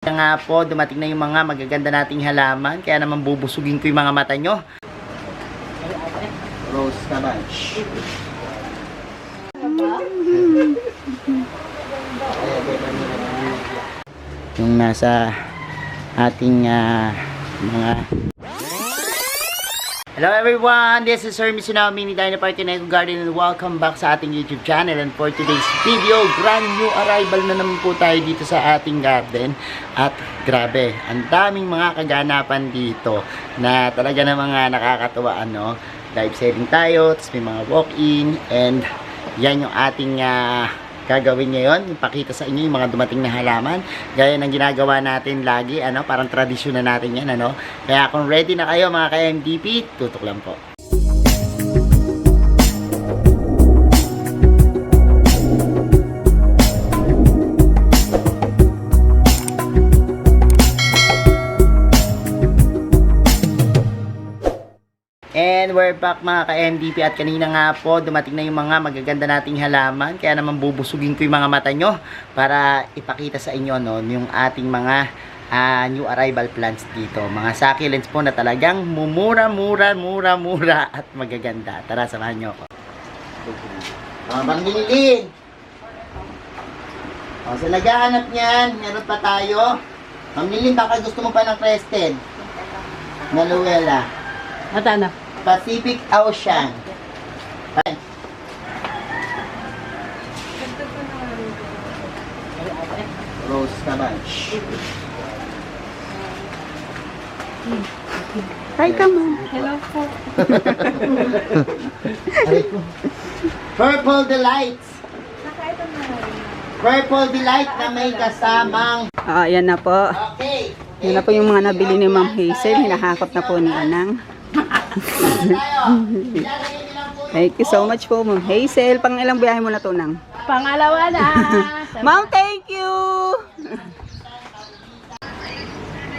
Kaya nga po, dumating na yung mga magaganda nating halaman. Kaya naman bubusugin ko yung mga mata nyo. Rose cabbage. Yung nasa ating mga... Hello everyone! This is Sir Misunao Mini Dino Park in Eco Garden and welcome back sa ating YouTube channel. And for today's video, brand new arrival na naman po tayo dito sa ating garden. At grabe, ang daming mga kaganapan dito na talaga na mga nakakatuwa, ano. Live selling tayo, tapos may mga walk-in, and yan yung ating gagawin ngayon, ipakita sa inyo yung mga dumating na halaman gaya ng ginagawa natin lagi, ano, parang tradisyon na natin yan, ano. Kaya kung ready na kayo mga ka-MDP, tutok lang po. And we're back mga ka-MDP at kanina nga po dumating na yung mga magaganda nating halaman. Kaya naman bubusugin ko yung mga mata nyo para ipakita sa inyo, no, yung ating mga new arrival plants dito. Mga succulents po na talagang mura at magaganda. Tara, samahan nyo ako. Bang Lilin! O, sa naghahanap niyan, meron pa tayo. Ma'am Lilin, baka gusto mo pa ng crested na Luella. Mata na. Pacific Ocean. Ayan. Rose cabbage. Hi, come on. Hello po. Purple Delights. Purple Delight na may kasamang. Yan na po. Okay. Yan na po yung mga nabili ni Ma'am Hazel. Hinahakot na po ni Anang. Thank you so much po, Ma'am Hazel. Pang ilang biyahe mo na to, Nang? Pangalawa na. Ma'am, thank you!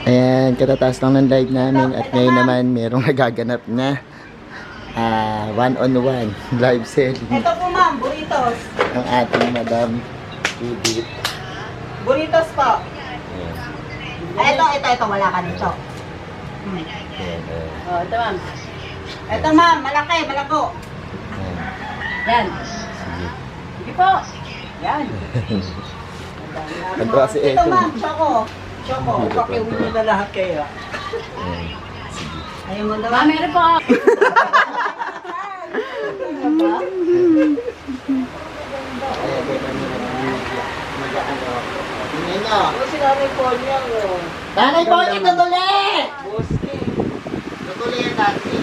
Ayan, katataas lang ng live namin at ngayon naman merong nagaganap na one-on-one live selling Ito po, Ma'am, burritos. ng ating Madam Judith. Burritos po. Ito, wala ka dito. Ito, Ma'am. Ito, Ma'am, malaki, malako. Yan. Sige po. Yan. Ano kasi Ito, ito? Ma'am, choco. Pakiuwi nyo na lahat kayo. Ayaw mo daw. Ma'am, meron po. Tingnan nyo. Si Nanay po niya. Nanay po, tutuli! Tutuli yan dati.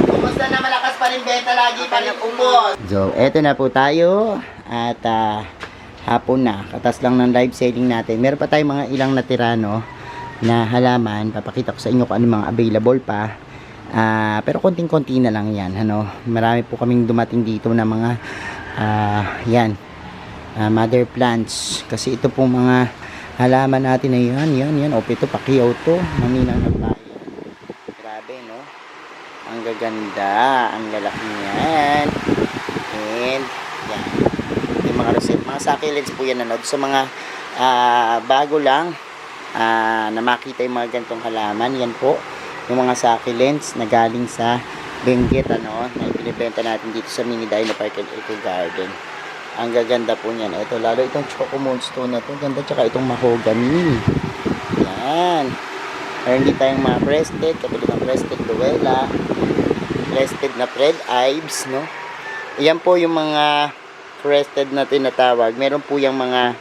Kumusta na, malakas pa rin benta lagi pa rin umos. So, eto na po tayo. At hapon na. Katas lang ng live selling natin. Meron pa tayong mga ilang natira, no, na halaman. Papakita ko sa inyo kung ano mga available pa. Pero konting-konti na lang yan, ano. Marami po kaming dumating dito na mga yan, mother plants. Kasi ito pong mga halaman natin na yan. O, ito, pakiyaw to. Maminang nagbayan. Grabe, no? Ang gaganda. Ang lalaki niyan. And, yan. Yung mga rosette. Mga succulents po yan, ano. Sa mga bago lang na makita yung mga gantong halaman. Yan po. Yung mga succulents na galing sa Benguet, ano. Na ibinibenta natin dito sa Mini Dino Park and Eco Garden. Ang gaganda po niyan. Ito, lalo itong Choco Moonstone na to. Ganda, tsaka itong mahogany. Yan. Meron din tayong mga crested. Kapag ng crested Luella. Crested na Fred Ives, no? Yan po yung mga crested na tinatawag. Meron po yung mga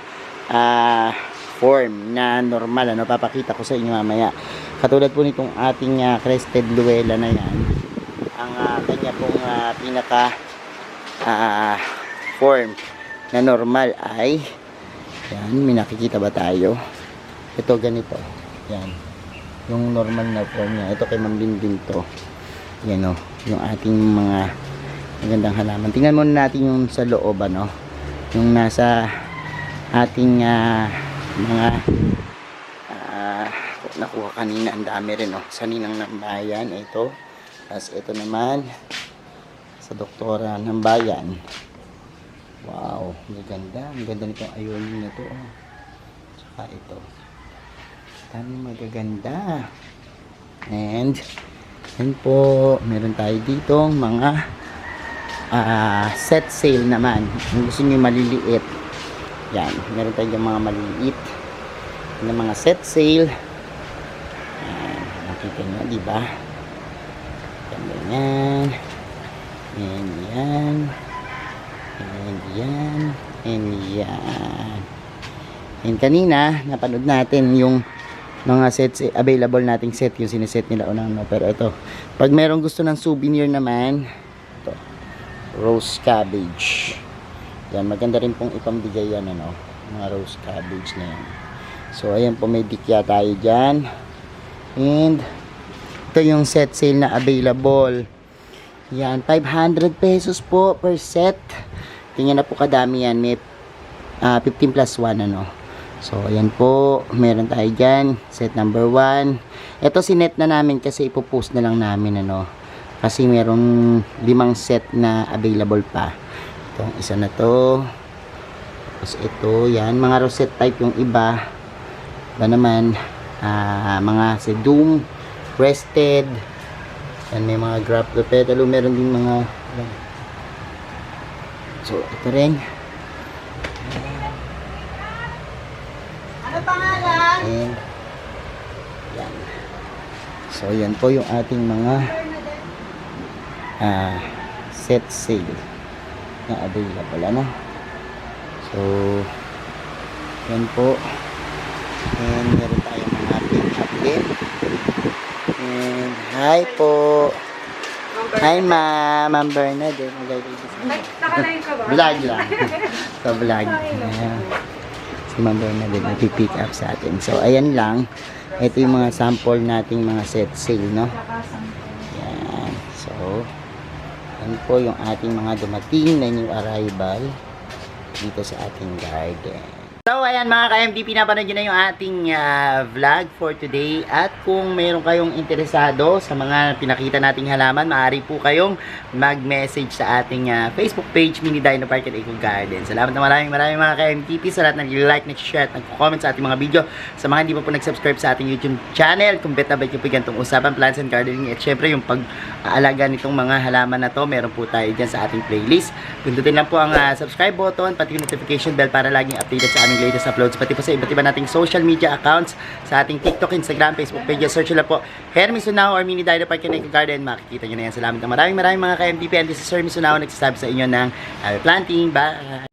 form na normal, ano? Papakita ko sa inyo mamaya. Katulad po nitong ating crested Luella na yan. Ang kanya pong pinaka form na normal ay yan, may nakikita ba tayo? Ito ganito, yan yung normal na form niya. Ito kay Ma'am Linlin to, yan, o, yung ating mga magandang halaman. Tingnan muna natin yung sa loob, ano, yung nasa ating mga nakuha kanina. Ang dami rin, o, sa Ninang ng Bayan. Ito, tapos ito naman sa Doktora ng Bayan. Wow, ang ganda. Ang ganda nitong ayonin na to. Tsaka ito. Dami magaganda. And, yan po, meron tayo dito mga set sale naman. Kung gusto nyo maliliit, yan, meron tayo yung mga maliliit na mga set sale. Yan, nakita nyo, diba? Yan. And yan. And yan. And yan. And kanina, napanood natin yung mga sets, available nating set, yung sineset nila unang, no? Pero ito, pag merong gusto ng souvenir naman, ito, rose cabbage. Yan, maganda rin pong ipambigay yan, ano, mga rose cabbage na yan. So, ayan po, may dikya tayo dyan. And, ito yung set sale na available. Yan, 500 pesos po per set. Tingnan na po kadami yan. May 15 plus 1, ano. So, ayan po. Meron tayo dyan. Set number 1. Ito sinet na namin kasi ipopost na lang namin, ano. Kasi merong 5 set na available pa. Ito, isa na to. Tapos ito, yan. Mga rosette type yung iba. Iba naman, mga sedum, crested. Yan, may mga graft petalo. Meron din mga, so, ito rin. Ano pangalan? And, yan. So, yan po yung ating mga set sale na available, ano. So, yan po. And, meron tayong mga pick-up din. And, hi po. Hi, Ma'am Bernadette. Nakalain ka ba? Vlog lang. So, vlog. Ayan. Si Ma'am Bernadette nagpipick up sa atin. So, ayan lang. Ito yung mga sample nating mga set sale, no? Ayan. So, yan po yung ating mga dumating na new arrival dito sa ating garden. So, ayan mga ka-MD, pinapanood nyo na yung ating vlog for today. At kung meron kayong interesado sa mga pinakita nating halaman, maaari po kayong mag-message sa ating Facebook page, Mini Dino Park at Eco Garden. Salamat na maraming mga ka-MTP sa lahat ng like, nag-share at nag-comment sa ating mga video. Sa mga hindi pa po nag-subscribe sa ating YouTube channel, kung bet na bet nyo po ganitong usapan, plants and gardening, at syempre yung pag-aalaga nitong mga halaman na to, meron po tayo dyan sa ating playlist. Pindutin lang po ang subscribe button, pati yung notification bell para laging updated sa aming latest uploads, pati po sa iba't iba nating social media accounts, sa ating TikTok, Instagram, Facebook page. Search lang po Hermes Sunao or Mini Dino Park and Eco Garden, makikita nyo na yan. Salamat na maraming mga ka-MTP, and this is Sir Misunao nagsasabi sa inyo ng planting. Bye!